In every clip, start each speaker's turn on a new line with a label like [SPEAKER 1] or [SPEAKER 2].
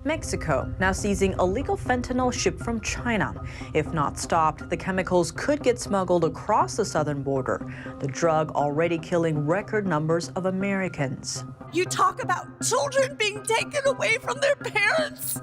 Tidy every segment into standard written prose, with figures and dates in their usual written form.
[SPEAKER 1] Mexico now seizing illegal fentanyl shipped from China. If not stopped, the chemicals could get smuggled across the southern border. The drug already killing record numbers of Americans.
[SPEAKER 2] You talk about children being taken away from their parents.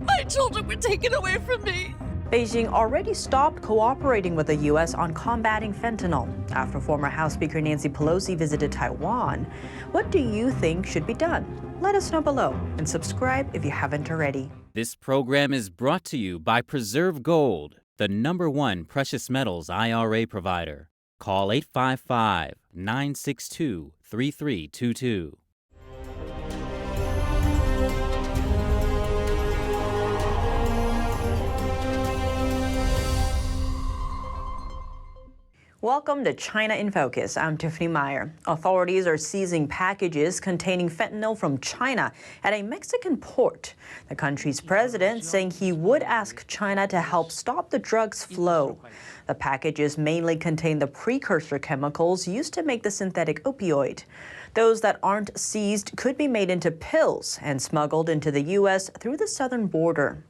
[SPEAKER 2] My children were taken away from me.
[SPEAKER 1] Beijing already stopped cooperating with the U.S. on combating fentanyl after former House Speaker Nancy Pelosi visited Taiwan. What do you think should be done? Let us know below and subscribe if you haven't already.
[SPEAKER 3] This program is brought to you by Preserve Gold, the #1 precious metals IRA provider. Call 855-962-3322.
[SPEAKER 1] Welcome to China in Focus. I'm Tiffany Meyer. Authorities are seizing packages containing fentanyl from China at a Mexican port. The country's president saying he would ask China to help stop the drug's flow. The packages mainly contain the precursor chemicals used to make the synthetic opioid. Those that aren't seized could be made into pills and smuggled into the U.S. through the southern border.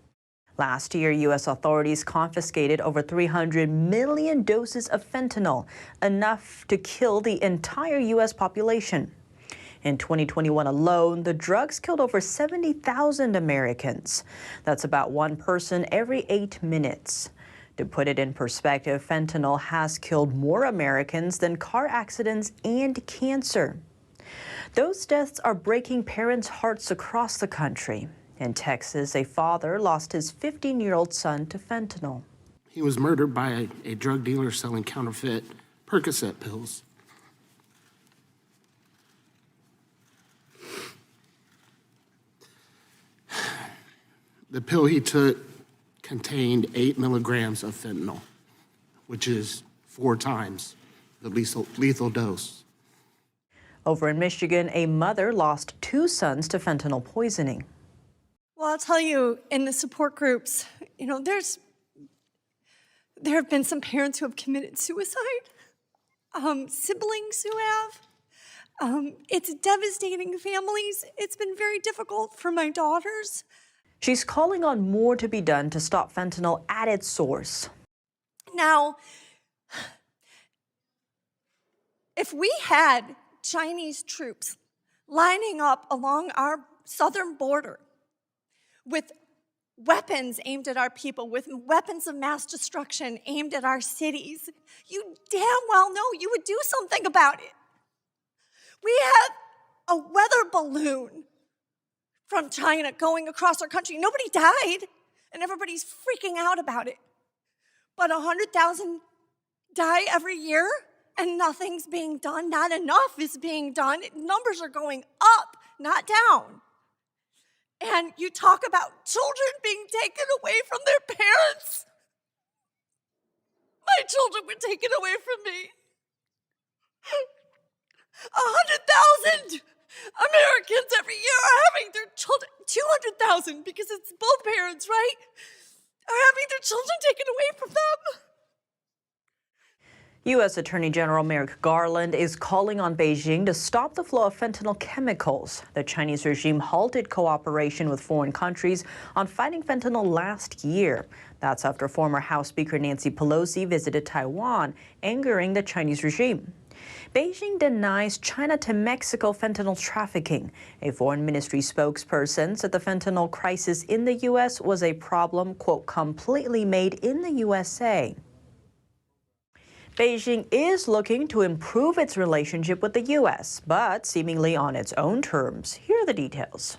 [SPEAKER 1] Last year, U.S. authorities confiscated over 300 million doses of fentanyl, enough to kill the entire U.S. population. In 2021 alone, the drugs killed over 70,000 Americans. That's about one person every 8 minutes. To put it in perspective, fentanyl has killed more Americans than car accidents and cancer. Those deaths are breaking parents' hearts across the country. In Texas, a father lost his 15-year-old son to fentanyl.
[SPEAKER 4] He was murdered by a drug dealer selling counterfeit Percocet pills. The pill he took contained 8 milligrams of fentanyl, which is 4 times the lethal dose.
[SPEAKER 1] Over in Michigan, a mother lost 2 sons to fentanyl poisoning.
[SPEAKER 2] Well, I'll tell you, in the support groups, there have been some parents who have committed suicide, siblings who have. It's devastating families. It's been very difficult for my daughters.
[SPEAKER 1] She's calling on more to be done to stop fentanyl at its source.
[SPEAKER 2] Now, if we had Chinese troops lining up along our southern border, with weapons aimed at our people, with weapons of mass destruction aimed at our cities, you damn well know you would do something about it. We had a weather balloon from China going across our country. Nobody died, and everybody's freaking out about it. But 100,000 die every year, and nothing's being done. Not enough is being done. Numbers are going up, not down. And you talk about children being taken away from their parents. My children were taken away from me. 100,000 Americans every year are having their children, 200,000 because it's both parents, right? Are having their children taken away from them.
[SPEAKER 1] U.S. Attorney General Merrick Garland is calling on Beijing to stop the flow of fentanyl chemicals. The Chinese regime halted cooperation with foreign countries on fighting fentanyl last year. That's after former House Speaker Nancy Pelosi visited Taiwan, angering the Chinese regime. Beijing denies China to Mexico fentanyl trafficking. A foreign ministry spokesperson said the fentanyl crisis in the U.S. was a problem, quote, completely made in the USA. Beijing is looking to improve its relationship with the U.S., but seemingly on its own terms. Here are the details.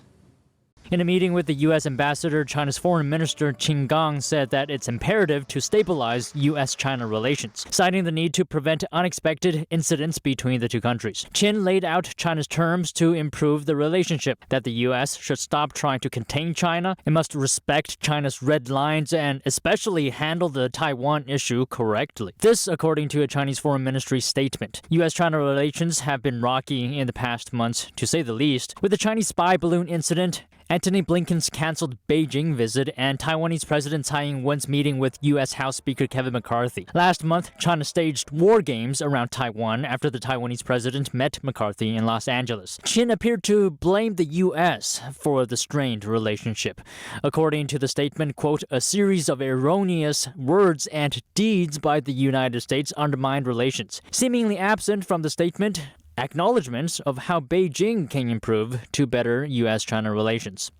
[SPEAKER 5] In a meeting with the U.S. ambassador, China's foreign minister Qin Gang said that it's imperative to stabilize U.S.-China relations, citing the need to prevent unexpected incidents between the two countries. Qin laid out China's terms to improve the relationship, that the U.S. should stop trying to contain China, it must respect China's red lines, and especially handle the Taiwan issue correctly. This, according to a Chinese foreign ministry statement. U.S.-China relations have been rocky in the past months, to say the least, with the Chinese spy balloon incident Antony Blinken's canceled Beijing visit and Taiwanese President Tsai Ing-wen's meeting with U.S. House Speaker Kevin McCarthy. Last month, China staged war games around Taiwan after the Taiwanese president met McCarthy in Los Angeles. Chin appeared to blame the U.S. for the strained relationship. According to the statement, quote, a series of erroneous words and deeds by the United States undermined relations. Seemingly absent from the statement, acknowledgments of how Beijing can improve to better U.S.-China relations.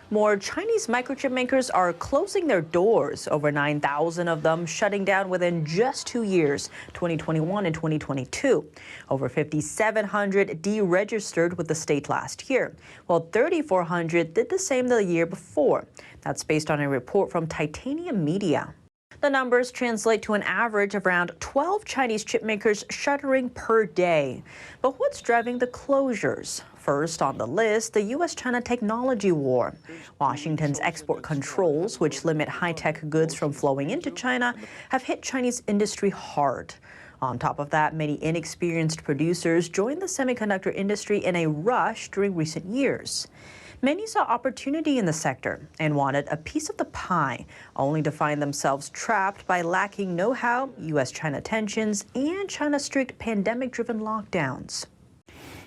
[SPEAKER 1] More Chinese microchip makers are closing their doors, over 9,000 of them shutting down within just 2 years, 2021 and 2022. Over 5,700 deregistered with the state last year, while 3,400 did the same the year before. That's based on a report from Titanium Media. The numbers translate to an average of around 12 Chinese chip makers shuttering per day. But what's driving the closures? First on the list, the U.S.-China technology war. Washington's export controls, which limit high-tech goods from flowing into China, have hit Chinese industry hard. On top of that, many inexperienced producers joined the semiconductor industry in a rush during recent years. Many saw opportunity in the sector and wanted a piece of the pie, only to find themselves trapped by lacking know-how, U.S.-China tensions, and China's strict pandemic-driven lockdowns.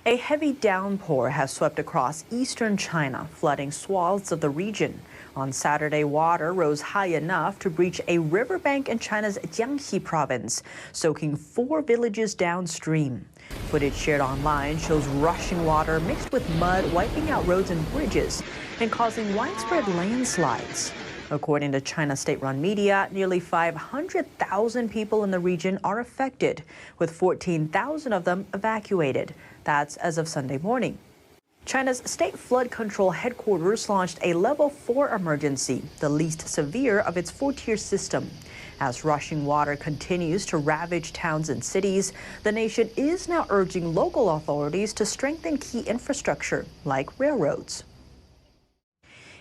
[SPEAKER 1] A heavy downpour has swept across eastern China, flooding swaths of the region. On Saturday, water rose high enough to breach a riverbank in China's Jiangxi province, soaking 4 villages downstream. Footage shared online shows rushing water mixed with mud wiping out roads and bridges and causing widespread landslides. According to China state-run media, nearly 500,000 people in the region are affected, with 14,000 of them evacuated. That's as of Sunday morning. China's state flood control headquarters launched a level 4 emergency, the least severe of its 4-tier system. As rushing water continues to ravage towns and cities, the nation is now urging local authorities to strengthen key infrastructure, like railroads.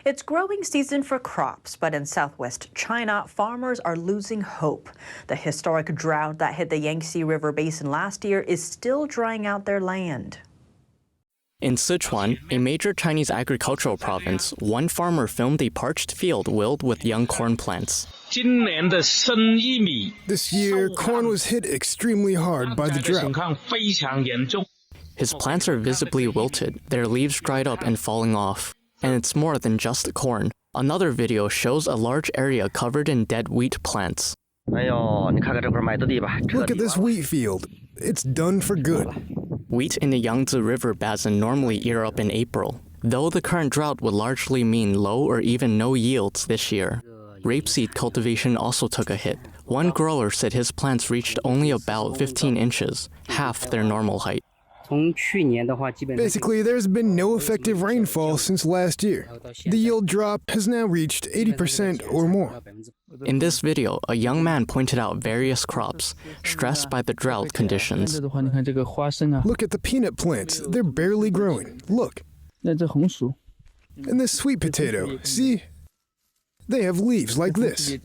[SPEAKER 1] It's growing season for crops, but in southwest China, farmers are losing hope. The historic drought that hit the Yangtze River basin last year is still drying out their land.
[SPEAKER 6] In Sichuan, a major Chinese agricultural province, one farmer filmed a parched field willed with young corn plants.
[SPEAKER 7] This year, corn was hit extremely hard by the drought.
[SPEAKER 6] His plants are visibly wilted, their leaves dried up and falling off. And it's more than just corn. Another video shows a large area covered in dead wheat plants.
[SPEAKER 7] Look at this wheat field. It's done for good.
[SPEAKER 6] Wheat in the Yangtze River basin normally ear up in April, though the current drought would largely mean low or even no yields this year. Rapeseed cultivation also took a hit. One grower said his plants reached only about 15 inches, half their normal height.
[SPEAKER 7] Basically, there's been no effective rainfall since last year. The yield drop has now reached 80% or more.
[SPEAKER 6] In this video, a young man pointed out various crops, stressed by the drought conditions.
[SPEAKER 7] Look at the peanut plants. They're barely growing. Look. And this sweet potato, see? They have leaves like this.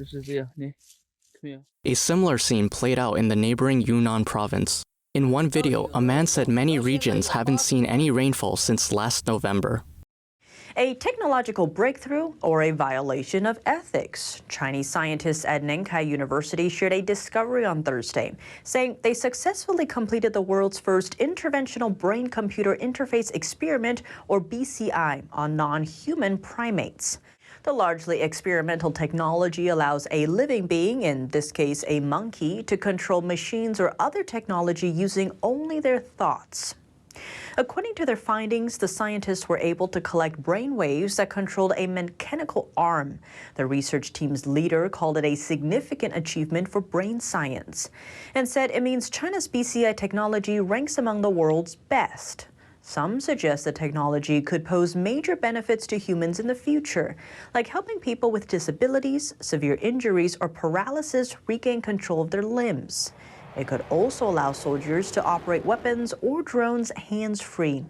[SPEAKER 6] A similar scene played out in the neighboring Yunnan province. In one video, a man said many regions haven't seen any rainfall since last November.
[SPEAKER 1] A technological breakthrough or a violation of ethics? Chinese scientists at Nankai University shared a discovery on Thursday, saying they successfully completed the world's first interventional brain-computer interface experiment, or BCI, on non-human primates. The largely experimental technology allows a living being, in this case a monkey, to control machines or other technology using only their thoughts. According to their findings, the scientists were able to collect brain waves that controlled a mechanical arm. The research team's leader called it a significant achievement for brain science and said it means China's BCI technology ranks among the world's best. Some suggest the technology could pose major benefits to humans in the future, like helping people with disabilities, severe injuries, or paralysis regain control of their limbs. It could also allow soldiers to operate weapons or drones hands-free.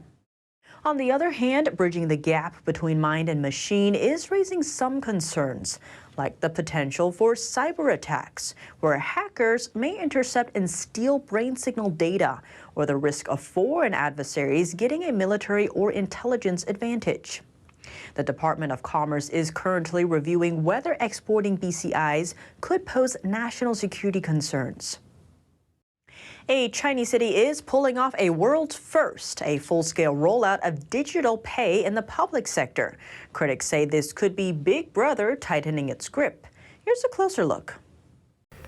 [SPEAKER 1] On the other hand, bridging the gap between mind and machine is raising some concerns, like the potential for cyber attacks, where hackers may intercept and steal brain signal data, or the risk of foreign adversaries getting a military or intelligence advantage. The Department of Commerce is currently reviewing whether exporting BCIs could pose national security concerns. A Chinese city is pulling off a world's first, a full-scale rollout of digital pay in the public sector. Critics say this could be Big Brother tightening its grip. Here's a closer look.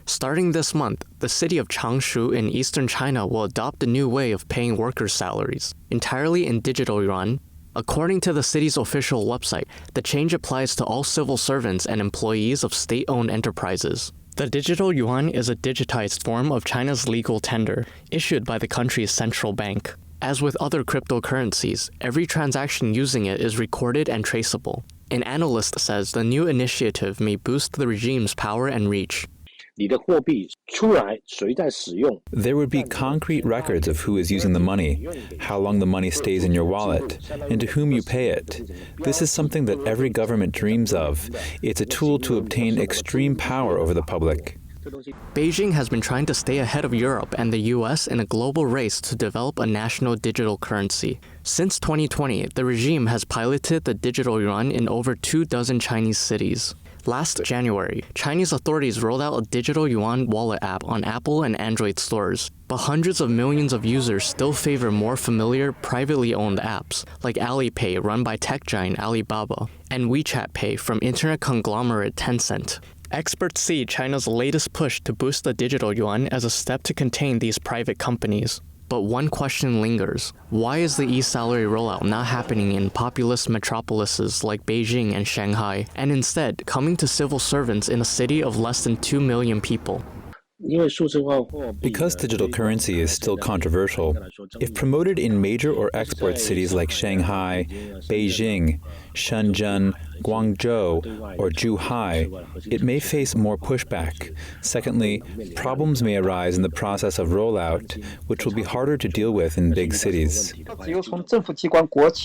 [SPEAKER 6] Starting this month, the city of Changshu in eastern China will adopt a new way of paying workers' salaries, entirely in digital yuan. According to the city's official website, the change applies to all civil servants and employees of state-owned enterprises. The digital yuan is a digitized form of China's legal tender, issued by the country's central bank. As with other cryptocurrencies, every transaction using it is recorded and traceable. An analyst says the new initiative may boost the regime's power and reach.
[SPEAKER 8] There would be concrete records of who is using the money, how long the money stays in your wallet, and to whom you pay it. This is something that every government dreams of. It's a tool to obtain extreme power over the public.
[SPEAKER 6] Beijing has been trying to stay ahead of Europe and the US in a global race to develop a national digital currency. Since 2020, the regime has piloted the digital yuan in over 24 Chinese cities. Last January, Chinese authorities rolled out a digital yuan wallet app on Apple and Android stores, but hundreds of millions of users still favor more familiar, privately owned apps, like Alipay run by tech giant Alibaba, and WeChat Pay from internet conglomerate Tencent. Experts see China's latest push to boost the digital yuan as a step to contain these private companies. But one question lingers. Why is the e-salary rollout not happening in populous metropolises like Beijing and Shanghai, and instead coming to civil servants in a city of less than 2 million people?
[SPEAKER 8] Because digital currency is still controversial, if promoted in major or export cities like Shanghai, Beijing, Shenzhen, Guangzhou, or Zhuhai, it may face more pushback. Secondly, problems may arise in the process of rollout, which will be harder to deal with in big cities.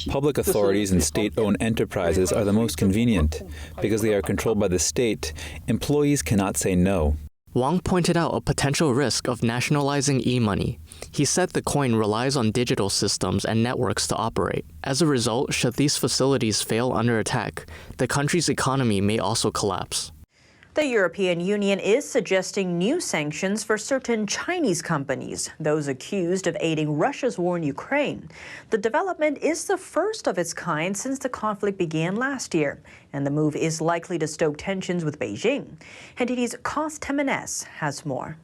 [SPEAKER 8] Public authorities and state-owned enterprises are the most convenient. Because they are controlled by the state, employees cannot say no.
[SPEAKER 6] Wang pointed out a potential risk of nationalizing e-money. He said the coin relies on digital systems and networks to operate. As a result, should these facilities fail under attack, the country's economy may also collapse.
[SPEAKER 1] The European Union is suggesting new sanctions for certain Chinese companies, those accused of aiding Russia's war in Ukraine. The development is the first of its kind since the conflict began last year, and the move is likely to stoke tensions with Beijing. NTD's Cost Jimenez has more.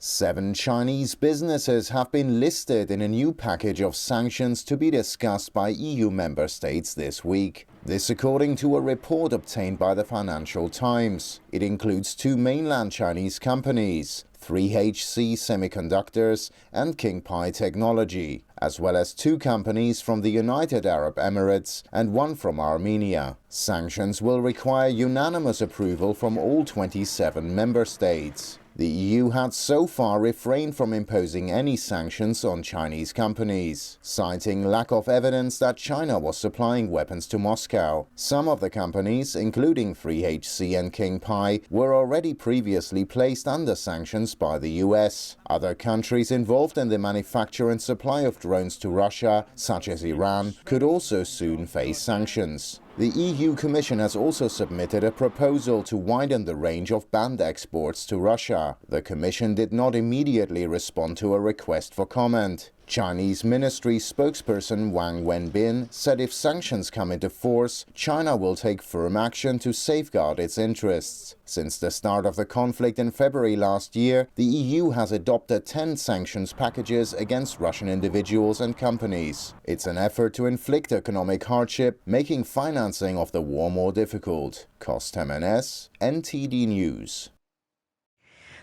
[SPEAKER 9] 7 Chinese businesses have been listed in a new package of sanctions to be discussed by EU member states this week. This according to a report obtained by the Financial Times. It includes 2 mainland Chinese companies, 3HC Semiconductors and Kingpie Technology, as well as 2 companies from the United Arab Emirates and 1 from Armenia. Sanctions will require unanimous approval from all 27 member states. The EU had so far refrained from imposing any sanctions on Chinese companies, citing lack of evidence that China was supplying weapons to Moscow. Some of the companies, including 3HC and Kingpie, were already previously placed under sanctions by the US. Other countries involved in the manufacture and supply of drones to Russia, such as Iran, could also soon face sanctions. The EU Commission has also submitted a proposal to widen the range of banned exports to Russia. The Commission did not immediately respond to a request for comment. Chinese ministry spokesperson Wang Wenbin said if sanctions come into force, China will take firm action to safeguard its interests. Since the start of the conflict in February last year, the EU has adopted 10 sanctions packages against Russian individuals and companies. It's an effort to inflict economic hardship, making financing of the war more difficult. Cost Jimenez, NTD News.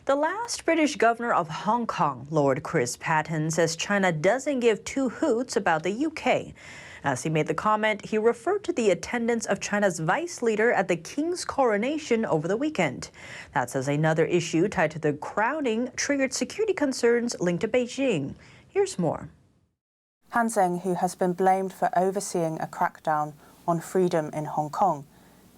[SPEAKER 1] The last British governor of Hong Kong, Lord Chris Patten, says China doesn't give 2 hoots about the UK. As he made the comment, he referred to the attendance of China's vice leader at the king's coronation over the weekend. That's as another issue tied to the crowning triggered security concerns linked to Beijing. Here's more.
[SPEAKER 10] Han Zheng, who has been blamed for overseeing a crackdown on freedom in Hong Kong,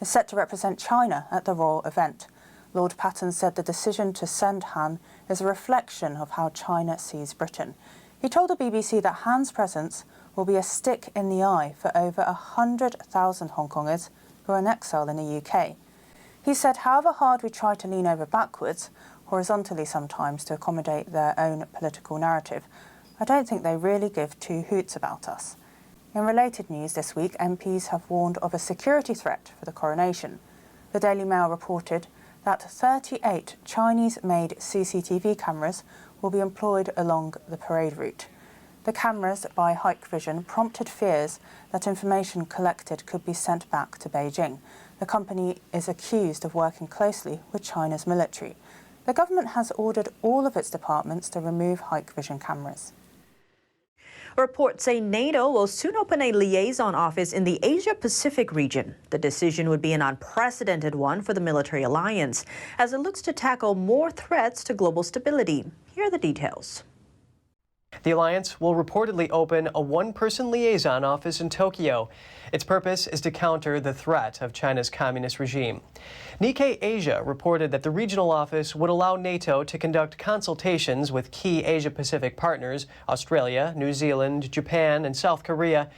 [SPEAKER 10] is set to represent China at the royal event. Lord Patten said the decision to send Han is a reflection of how China sees Britain. He told the BBC that Han's presence will be a stick in the eye for over 100,000 Hong Kongers who are in exile in the UK. He said, however hard we try to lean over backwards, horizontally sometimes, to accommodate their own political narrative, I don't think they really give two hoots about us. In related news this week, MPs have warned of a security threat for the coronation. The Daily Mail reported that 38 Chinese-made CCTV cameras will be employed along the parade route. The cameras by Hikvision prompted fears that information collected could be sent back to Beijing. The company is accused of working closely with China's military. The government has ordered all of its departments to remove Hikvision cameras.
[SPEAKER 1] Reports say NATO will soon open a liaison office in the Asia-Pacific region. The decision would be an unprecedented one for the military alliance, as it looks to tackle more threats to global stability. Here are the details.
[SPEAKER 11] The alliance will reportedly open a one-person liaison office in Tokyo. Its purpose is to counter the threat of China's communist regime. Nikkei Asia reported that the regional office would allow NATO to conduct consultations with key Asia-Pacific partners, Australia, New Zealand, Japan, and South Korea,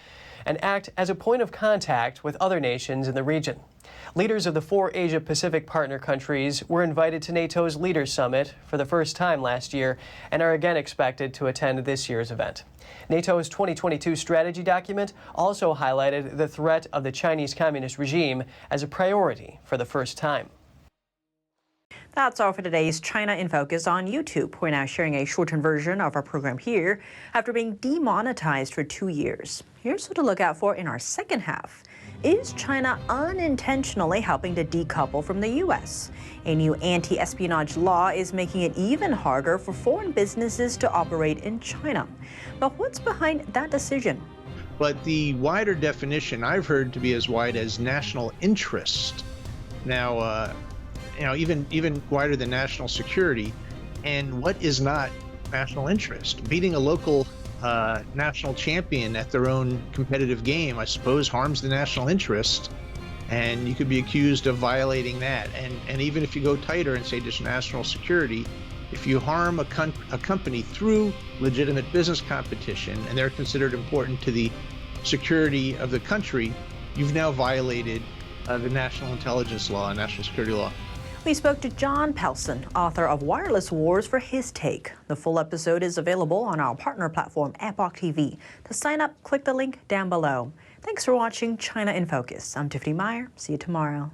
[SPEAKER 11] and act as a point of contact with other nations in the region. Leaders of the 4 Asia-Pacific partner countries were invited to NATO's Leaders Summit for the first time last year and are again expected to attend this year's event. NATO's 2022 strategy document also highlighted the threat of the Chinese Communist regime as a priority for the first time.
[SPEAKER 1] That's all for today's China in Focus on YouTube. We're now sharing a shortened version of our program here after being demonetized for 2 years. Here's what to look out for in our second half. Is China unintentionally helping to decouple from the U.S.? A new anti-espionage law is making it even harder for foreign businesses to operate in China. But what's behind that decision?
[SPEAKER 12] But the wider definition I've heard to be as wide as national interest. Now, even wider than national security. And what is not national interest? Beating a local national champion at their own competitive game, I suppose, harms the national interest, and you could be accused of violating that. And even if you go tighter and say just national security, if you harm a company through legitimate business competition and they're considered important to the security of the country, you've now violated the national intelligence law, national security law.
[SPEAKER 1] We spoke to John Pelson, author of Wireless Wars, for his take. The full episode is available on our partner platform, Epoch TV. To sign up, click the link down below. Thanks for watching China in Focus. I'm Tiffany Meyer. See you tomorrow.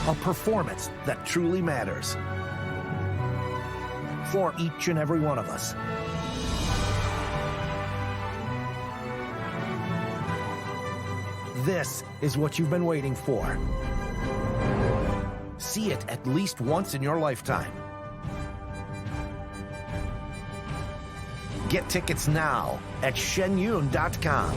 [SPEAKER 13] A performance that truly matters for each and every one of us. This is what you've been waiting for. See it at least once in your lifetime. Get tickets now at shenyun.com.